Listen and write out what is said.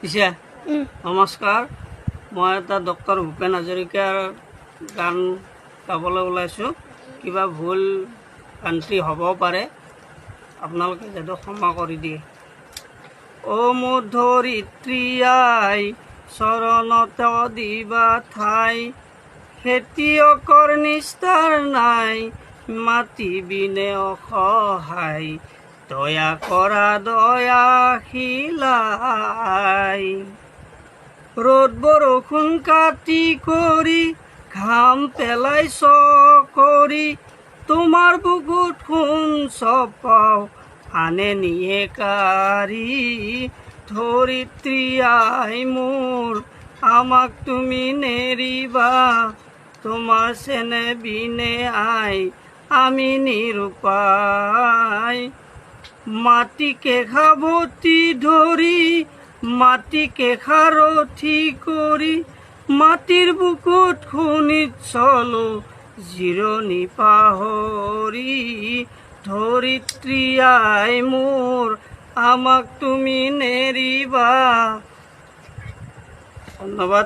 পিছে নমস্কাৰ, মই এটা ডক্টৰ ভূপেন হাজৰিকাৰ গান গাবলৈ ওলাইছোঁ। কিবা ভুল ভ্ৰান্তি হ'ব পাৰে, আপোনালোকে যাতে ক্ষমা কৰি দিয়ে। অ মোৰ ধৰিত্ৰী আই, চৰণত দিবা ঠাই, খেতিয়কৰ নিস্তাৰ নাই, মাটি বিনে অসহায়, দয়া কৰা দয়াশীলাই। ৰ'দ বৰষুণ কাটি কৰি, ঘাম পেলাই চকৰি, তোমাৰ বুকুত সোণ চপাও আনে নিয়ে কাৰি। ধৰিত্ৰী আই মোৰ, আমাক তুমি নেৰিবা, তোমাৰ চেনে বিনে আই আমি নিৰুপায়। মাটিকে সাৱটি ধৰি, মাটিকে সাৰথি কৰি, মাটিৰ বুকুত খুনিত চলো জিৰণি পাহৰি। ধৰিত্ৰী আই মোৰ, আমাক তুমি নেৰিবা। ধন্যবাদ।